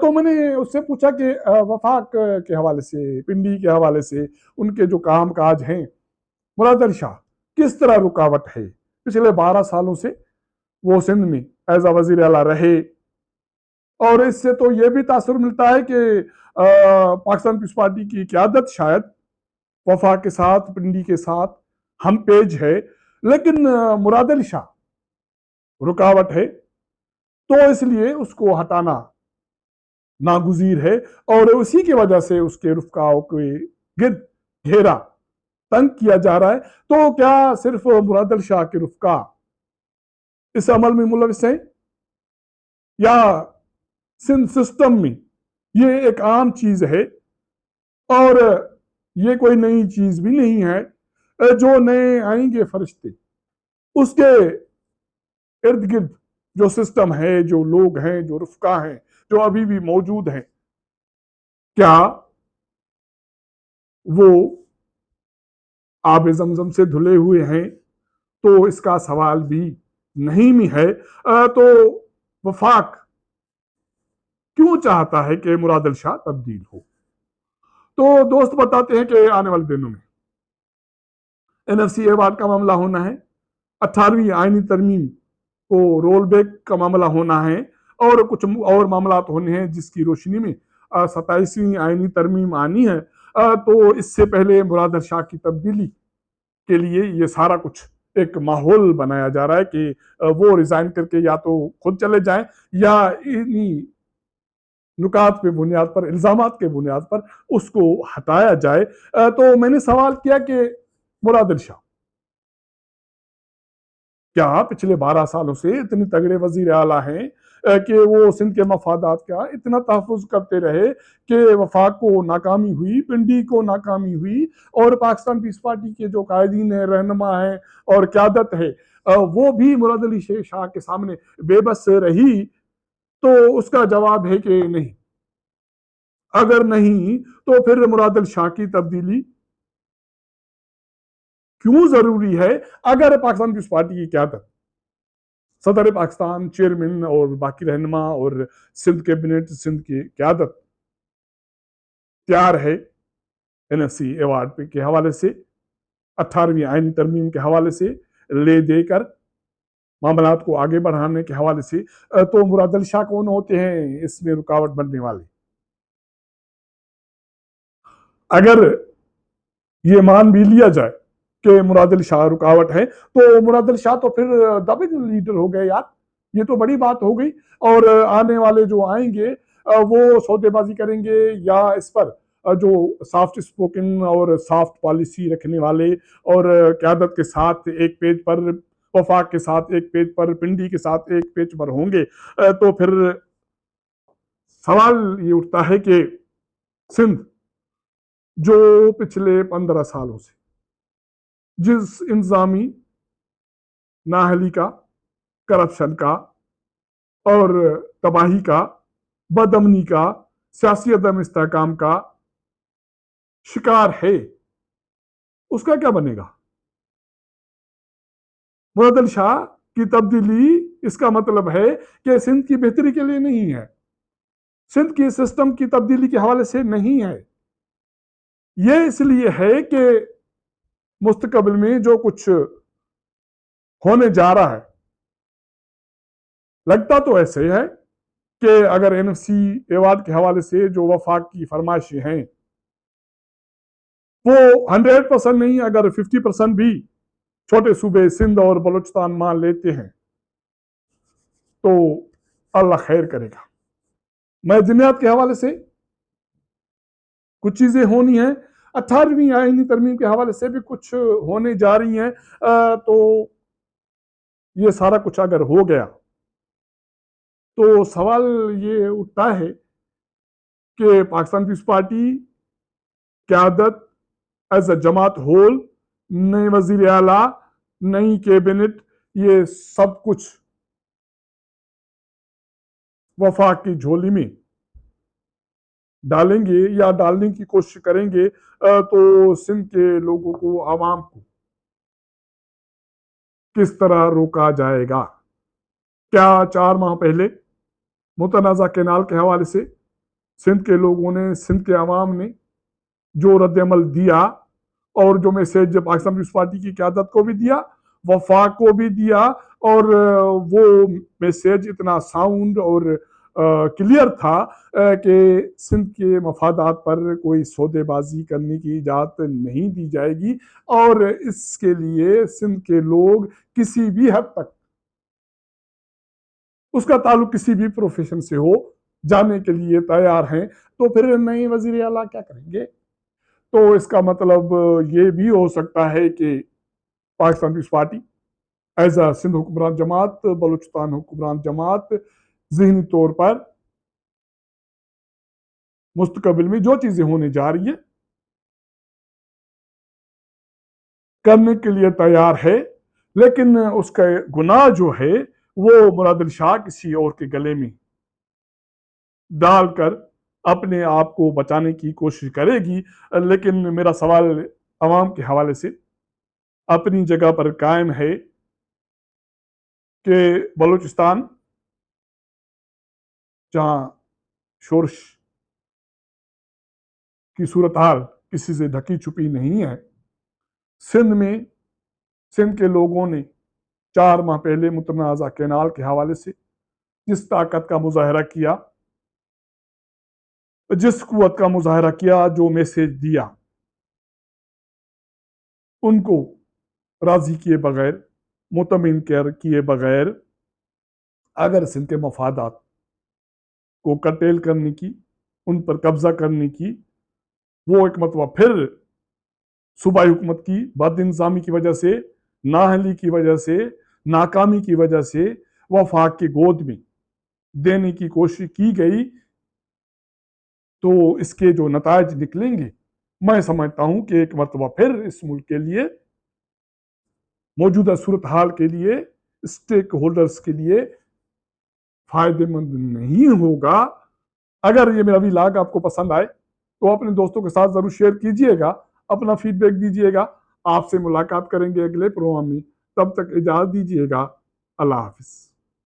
تو میں نے اس سے پوچھا کہ وفاق کے حوالے سے، پنڈی کے حوالے سے ان کے جو کام کاج ہیں، مراد علی شاہ کس طرح رکاوٹ ہے؟ پچھلے 12 سالوں سے وہ سندھ میں ایز اے وزیر اعلیٰ رہے، اور اس سے تو یہ بھی تاثر ملتا ہے کہ پاکستان پیپلز پارٹی کی قیادت شاید وفاق کے ساتھ، پنڈی کے ساتھ ہم پیج ہے، لیکن مراد علی شاہ رکاوٹ ہے، تو اس لیے اس کو ہٹانا ناگزیر ہے، اور اسی کی وجہ سے اس کے رفقاؤں کے گرد گھیرا تنگ کیا جا رہا ہے۔ تو کیا صرف مراد علی شاہ کے رفقا اس عمل میں ملوث ہیں، یا سندھ سسٹم میں یہ ایک عام چیز ہے، اور یہ کوئی نئی چیز بھی نہیں ہے؟ جو نئے آئیں گے فرشتے، اس کے ارد گرد جو سسٹم ہے، جو لوگ ہیں، جو رفقا ہیں، جو ابھی بھی موجود ہیں، کیا وہ آب زمزم سے دھلے ہوئے ہیں؟ تو اس کا سوال بھی نہیں میں ہے۔ تو وفاق کیوں چاہتا ہے کہ مراد علی شاہ تبدیل ہو؟ تو دوست بتاتے ہیں کہ آنے والے دنوں میں NFC ایوارڈ کا معاملہ ہونا ہے، 18ویں آئینی ترمیم کو رول بیک کا معاملہ ہونا ہے، اور کچھ اور معاملات ہونے ہیں جس کی روشنی میں 27ویں آئینی ترمیم آنی ہے۔ تو اس سے پہلے مراد علی شاہ کی تبدیلی کے لیے یہ سارا کچھ ایک ماحول بنایا جا رہا ہے کہ وہ ریزائن کر کے یا تو خود چلے جائیں، یا انہی نکات پہ بنیاد پر، الزامات کے بنیاد پر اس کو ہٹایا جائے۔ تو میں نے سوال کیا کہ مراد علی شاہ کیا پچھلے 12 سالوں سے اتنے تگڑے وزیر اعلیٰ ہیں کہ وہ سندھ کے مفادات کا اتنا تحفظ کرتے رہے کہ وفاق کو ناکامی ہوئی، پنڈی کو ناکامی ہوئی، اور پاکستان پیپلز پارٹی کے جو قائدین ہیں، رہنما ہیں اور قیادت ہے، وہ بھی مراد علی شاہ کے سامنے بے بس رہی؟ تو اس کا جواب ہے کہ نہیں۔ اگر نہیں تو پھر مراد علی شاہ کی تبدیلی کیوں ضروری ہے؟ اگر پاکستان پیپلز پارٹی کی قیادت، صدر پاکستان، چیئرمین اور باقی رہنما اور سندھ کیبنٹ، سندھ کی قیادت تیار ہے NFC ایوارڈ کے حوالے سے، 18ویں آئینی ترمیم کے حوالے سے لے دے کر معاملات کو آگے بڑھانے کے حوالے سے، تو مراد علی شاہ کون ہوتے ہیں اس میں رکاوٹ بننے والے؟ اگر یہ مان بھی لیا جائے کہ مراد علی شاہ رکاوٹ ہے، تو مراد علی شاہ تو پھر دبے لیڈر ہو گئے یار، یہ تو بڑی بات ہو گئی۔ اور آنے والے جو آئیں گے وہ سودے بازی کریں گے، یا اس پر جو سافٹ اسپوکن اور سافٹ پالیسی رکھنے والے اور قیادت کے ساتھ ایک پیج پر، وفاق کے ساتھ ایک پیج پر، پنڈی کے ساتھ ایک پیج پر ہوں گے، تو پھر سوال یہ اٹھتا ہے کہ سندھ جو پچھلے 15 سالوں سے جس انتظامی نااہلی کا، کرپشن کا اور تباہی کا، بد امنی کا، سیاسی عدم استحکام کا شکار ہے، اس کا کیا بنے گا؟ مراد علی شاہ کی تبدیلی اس کا مطلب ہے کہ سندھ کی بہتری کے لیے نہیں ہے، سندھ کی سسٹم کی تبدیلی کے حوالے سے نہیں ہے، یہ اس لیے ہے کہ مستقبل میں جو کچھ ہونے جا رہا ہے، لگتا تو ایسے ہے کہ اگر NFC ایوارڈ کے حوالے سے جو وفاق کی فرمائشیں ہیں وہ 100% نہیں، اگر 50% بھی چھوٹے صوبے سندھ اور بلوچستان مان لیتے ہیں تو اللہ خیر کرے گا۔ معدنیات کے حوالے سے کچھ چیزیں ہونی ہیں، 18ویں آئینی ترمیم کے حوالے سے بھی کچھ ہونے جا رہی ہیں، تو یہ سارا کچھ اگر ہو گیا تو سوال یہ اٹھتا ہے کہ پاکستان پیپلز پارٹی قیادت ایز اے جماعت ہول، نئے وزیر اعلیٰ، نئی کیبنٹ، یہ سب کچھ وفاق کی جھولی میں ڈالیں گے یا ڈالنے کی کوشش کریں گے، تو سندھ کے لوگوں کو، عوام کو کس طرح روکا جائے گا؟ کیا 4 ماہ پہلے متنازع کینال کے حوالے سے سندھ کے لوگوں نے، سندھ کے عوام نے جو رد عمل دیا اور جو میسیج پاکستان پیپلز پارٹی کی قیادت کو بھی دیا، وفاق کو بھی دیا، اور وہ میسیج اتنا ساؤنڈ اور کلیئر تھا کہ سندھ کے مفادات پر کوئی سودے بازی کرنے کی اجازت نہیں دی جائے گی، اور اس کے لیے سندھ کے لوگ کسی بھی حد تک، اس کا تعلق کسی بھی پروفیشن سے ہو، جانے کے لیے تیار ہیں۔ تو پھر نئے وزیر اعلیٰ کیا کریں گے؟ تو اس کا مطلب یہ بھی ہو سکتا ہے کہ پاکستان پیپلز پارٹی ایز اے سندھ حکمران جماعت، بلوچستان حکمران جماعت، ذہنی طور پر مستقبل میں جو چیزیں ہونے جا رہی ہیں کرنے کے لیے تیار ہے، لیکن اس کا گناہ جو ہے وہ مراد علی شاہ کسی اور کے گلے میں ڈال کر اپنے آپ کو بچانے کی کوشش کرے گی۔ لیکن میرا سوال عوام کے حوالے سے اپنی جگہ پر قائم ہے کہ بلوچستان جہاں شورش کی صورتحال کسی سے ڈھکی چھپی نہیں ہے، سندھ میں سندھ کے لوگوں نے 4 ماہ پہلے متنازع کینال کے حوالے سے جس طاقت کا مظاہرہ کیا، جس قوت کا مظاہرہ کیا، جو میسیج دیا، ان کو راضی کیے بغیر، مطمئن کیے بغیر اگر سندھ کے مفادات کو کرٹیل کرنے کی، ان پر قبضہ کرنے کی، وہ ایک مرتبہ پھر صوبائی حکومت کی بد انتظامی کی وجہ سے، نااہلی کی وجہ سے، ناکامی کی وجہ سے وفاق کی گود میں دینے کی کوشش کی گئی، تو اس کے جو نتائج نکلیں گے، میں سمجھتا ہوں کہ ایک مرتبہ پھر اس ملک کے لیے، موجودہ صورتحال کے لیے، اسٹیک ہولڈرز کے لیے فائدہ مند نہیں ہوگا۔ اگر یہ میرا ویلاگ آپ کو پسند آئے تو اپنے دوستوں کے ساتھ ضرور شیئر کیجئے گا، اپنا فیڈ بیک دیجئے گا۔ آپ سے ملاقات کریں گے اگلے پروگرام میں، تب تک اجازت دیجئے گا۔ اللہ حافظ۔